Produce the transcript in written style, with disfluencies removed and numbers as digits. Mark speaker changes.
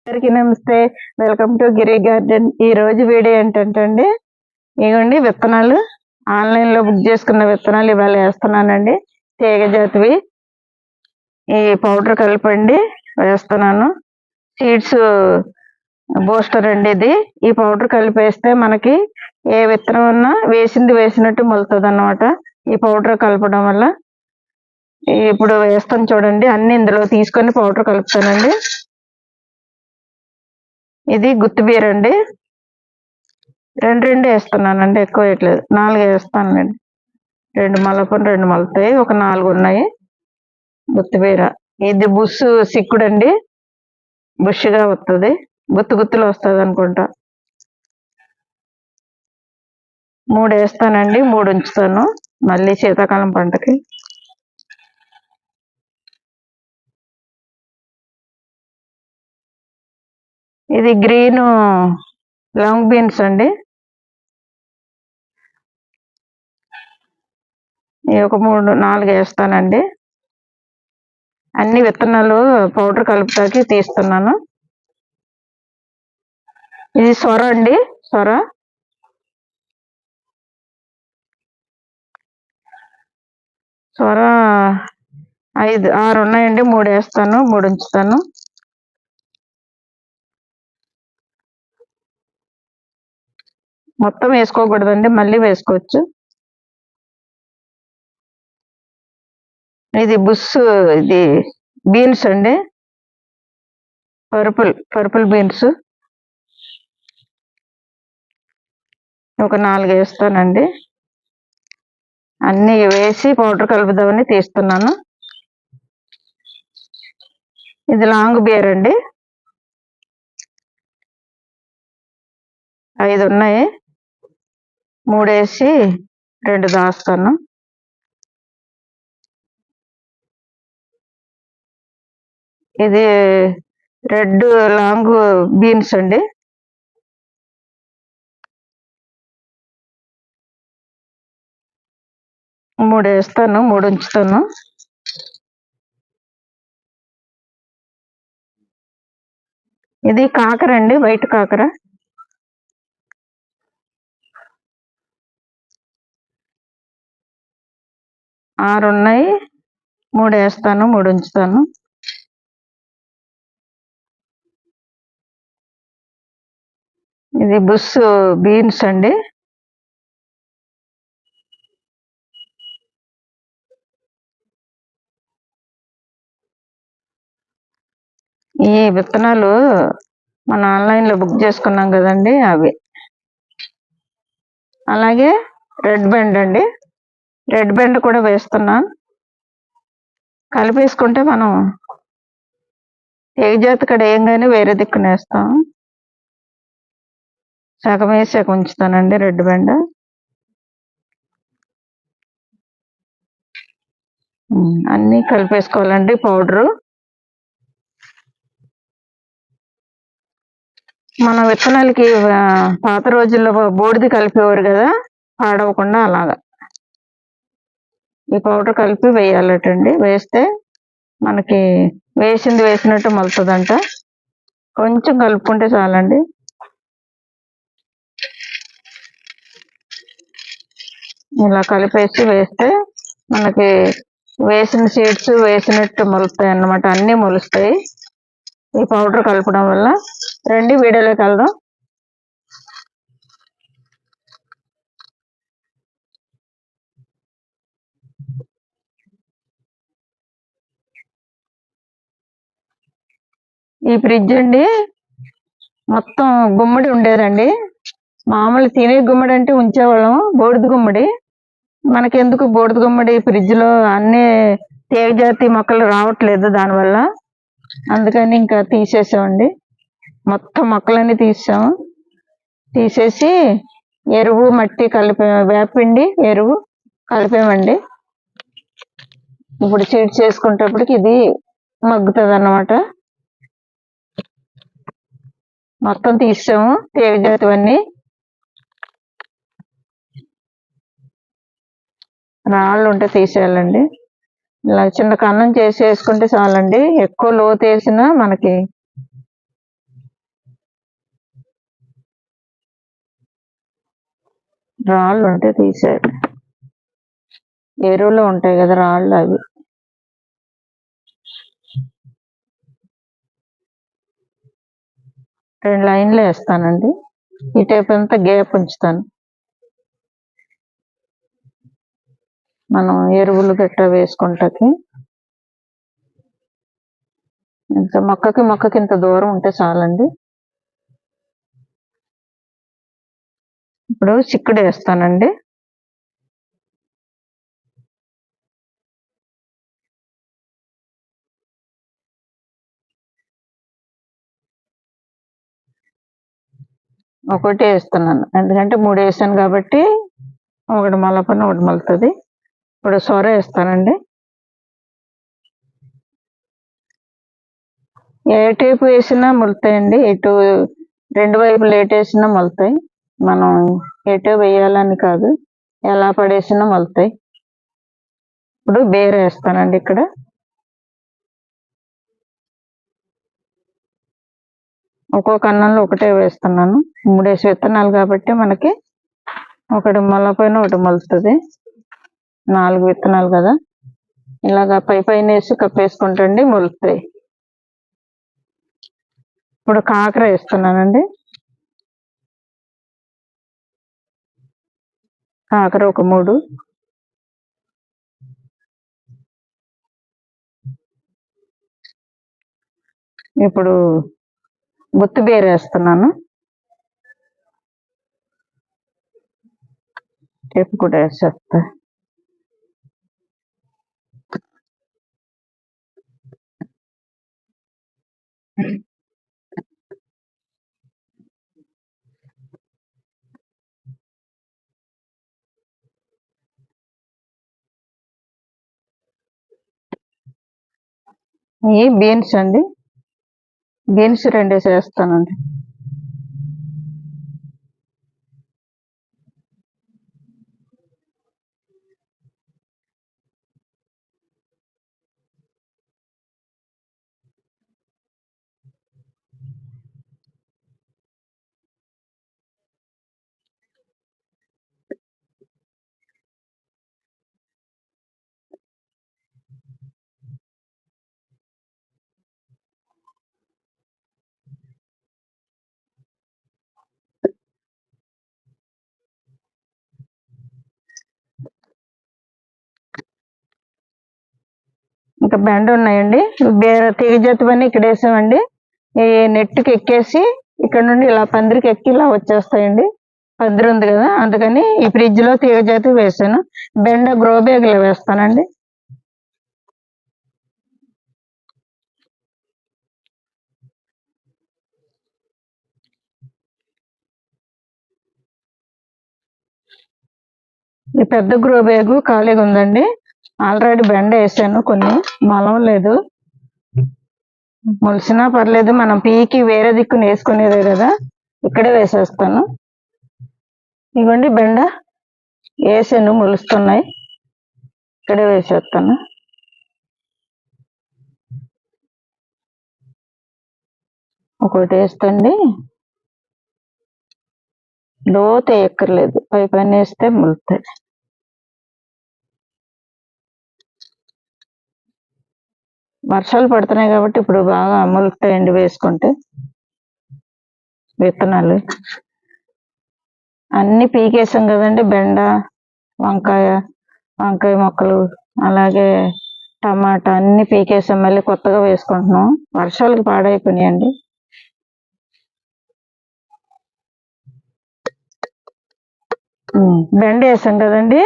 Speaker 1: అందరికీ నమస్తే. Welcome to Giri garden. ఈ రోజు వీడియో ఏంటంటే ఇగోండి విత్తనాలు ఆన్లైన్లో బుక్ చేసుకున్న విత్తనాలు ఇవాళ వేస్తున్నానండి. తీగ జాతివి ఈ పౌడర్ కలపండి వేస్తున్నాను. సీడ్స్ బూస్టర్ అండి ఇది. ఈ పౌడర్ కలిపేస్తే మనకి ఏ విత్తనం ఉన్నా వేసింది వేసినట్టు మొలుతుంది అన్నమాట. ఈ పౌడర్ కలపడం వల్ల ఇప్పుడు వేస్తాను చూడండి. అన్ని ఇందులో తీసుకొని పౌడర్ కలుపుతానండి. ఇది గుత్తి బీర అండి. రెండు వేస్తున్నానండి, ఎక్కువ వేయట్లేదు. 4 వేస్తానండి. 2 మలపని 2 మలుతాయి, ఒక 4 ఉన్నాయి. గుత్తి బీర ఇది బుస్సు సిక్కుడు అండి. బుష్గా వస్తుంది, గుత్తులు వస్తుంది అనుకుంటా. 3 వేస్తానండి, 3 ఉంచుతాను మళ్ళీ శీతాకాలం పంటకి. ఇది గ్రీన్ లాంగ్ బీన్స్ అండి. ఒక 3 4 వేస్తానండి. అన్ని విత్తనాలు పౌడర్ కలుపుతాకి తీస్తున్నాను. ఇది సొర అండి. సొర 5 6 ఉన్నాయండి. 3 వేస్తాను, 3 ఉంచుతాను. మొత్తం వేసుకోకూడదండి, మళ్ళీ వేసుకోవచ్చు. ఇది బుస్సు, ఇది బీన్స్ అండి. పర్పుల్ బీన్స్ ఒక 4 వేస్తానండి. అన్నీ వేసి పౌడర్ కలుపుదామని తీస్తున్నాను. ఇది లాంగ్ బీర్ అండి. 5 ఉన్నాయి, 3 వేసి 2 దాస్తాను. ఇది రెడ్ లాంగ్ బీన్స్ అండి. మూడు వేస్తాను, 3 ఉంచుతాను. ఇది కాకర అండి, వైట్ కాకర. ఆరు ఉన్నాయి, 3 వేస్తాను, 3 ఉంచుతాను. ఇది బుస్ బీన్స్ అండి. ఈ విత్తనాలు మన ఆన్లైన్లో బుక్ చేసుకున్నాం కదండి, అవి. అలాగే రెడ్ బెండ్ అండి. రెడ్ బెండ్ కూడా వేస్తున్నాను. కలిపేసుకుంటే మనం జాతి కడ ఏం కానీ వేరే దిక్కున వేస్తాం. సగం వేసి సగం ఉంచుతానండి రెడ్ బెండ్. అన్నీ కలిపేసుకోవాలండి పౌడరు. మన విత్తనాలకి పాత రోజుల్లో బూడిది కలిపేవారు కదా, పాడవకుండా అలాగా ఈ పౌడర్ కలిపి వేయాలటండి. వేస్తే మనకి వేసింది వేసినట్టు మొలుతుందంట. కొంచెం కలుపుకుంటే చాలండి. ఇలా కలిపేసి వేస్తే మనకి వేసిన సీడ్స్ వేసినట్టు మొలుస్తాయి అన్నమాట. అన్నీ మొలుస్తాయి ఈ పౌడర్ కలపడం వల్ల. రండి వీడియోలోకి వెళ్దాం. ఈ ఫ్రిడ్జ్ అండి మొత్తం గుమ్మడి ఉండేదండి. మామూలు తినే గుమ్మడి అంటే ఉంచేవాళ్ళం, బూడిద గుమ్మడి. మనకెందుకు బూడిద గుమ్మడి ఫ్రిడ్జ్లో? అన్ని తీగ జాతి మొక్కలు రావట్లేదు దానివల్ల, అందుకని ఇంకా తీసేసామండి. మొత్తం మొక్కలన్నీ తీసేసి ఎరువు మట్టి వేపిండి ఎరువు కలిపామండి. ఇప్పుడు సీడ్స్ చేసుకునేటప్పటికి ఇది మగ్గుతుంది అన్నమాట. మొత్తం తీసాము తీగ జాతివన్నీ. రాళ్ళు ఉంటే తీసేయాలండి. ఇలా చిన్న కన్నం చేసి వేసుకుంటే చాలండి. ఎక్కువ లోతు వేసినా మనకి రాళ్ళు ఉంటే తీసేయాలి. ఎరువులో ఉంటాయి కదా రాళ్ళు, అవి. రెండు లైన్లు వేస్తానండి. ఈ టైప్ అంతా గ్యాప్ ఉంచుతాను. మనం ఎరువులు గట్రా వేసుకుంటాకి ఇంత మొక్కకి ఇంత దూరం ఉంటే చాలండి. ఇప్పుడు చిక్కుడు వేస్తానండి. ఒకటి వేస్తున్నాను, ఎందుకంటే 3 వేసాను కాబట్టి ఒకటి మలపని ఒకటి మలుతుంది. ఇప్పుడు సొర వేస్తానండి. ఏ టైపు వేసినా మొలుతాయండి, ఎటు రెండు వైపులు ఏటు వేసినా మొలుతాయి. మనం ఎటు వేయాలని కాదు, ఎలా పడేసినా మొలుతాయి. ఇప్పుడు బేర వేస్తానండి. ఇక్కడ ఒక్కొక్క అన్నంలో ఒకటే వేస్తున్నాను. 3 విత్తనాలు కాబట్టి మనకి ఒకటి మొలపైన ఒకటి మొలుతుంది. 4 విత్తనాలు కదా, ఇలాగా పైన వేసి కప్పేసుకుంటండి, మొలుతాయి. ఇప్పుడు కాకర వేస్తున్నానండి. కాకర ఒక 3. ఇప్పుడు గుత్తి బీర వేస్తున్నాను. టేపు కూడా వేసేస్తా. ఈ బీన్స్ అండి, బీన్స్ 2 వేసేస్తానండి. ఇంకా బెండ ఉన్నాయండి. తీగ జాతివన్నీ ఇక్కడ వేసామండి. ఈ నెట్కి ఎక్కేసి ఇక్కడ నుండి ఇలా పందిరికి ఎక్కి ఇలా వచ్చేస్తాయండి. పందిరి ఉంది కదా, అందుకని ఈ ఫ్రిడ్జ్ లో తీగ జాతి వేసాను. బెండ గ్రో బ్యాగ్లో వేస్తానండి. ఈ పెద్ద గ్రో బ్యాగ్ ఖాళీగా ఉందండి. ఆల్రెడీ బెండ వేసాను, కొన్ని మొలవలేదు. మొలిసినా పర్లేదు, మనం పీకి వేరే దిక్కున వేసుకునేదే కదా, ఇక్కడే వేసేస్తాను. ఇవ్వండి బెండ వేసాను, మొలుస్తున్నాయి, ఇక్కడే వేసేస్తాను. ఒకటి వేస్తండి, లోత ఎక్కర్లేదు, పైన వేస్తే మొలుతాయి. వర్షాలు పడుతున్నాయి కాబట్టి ఇప్పుడు బాగా మొలుతాయండి వేసుకుంటే. విత్తనాలు అన్ని పీకేసాం కదండి, బెండ, వంకాయ మొక్కలు, అలాగే టమాటా అన్ని పీకేసాం, మళ్ళీ కొత్తగా వేసుకుంటున్నాం. వర్షాలకు పాడైపోయినాయండి. బెండ వేసాం కదండి,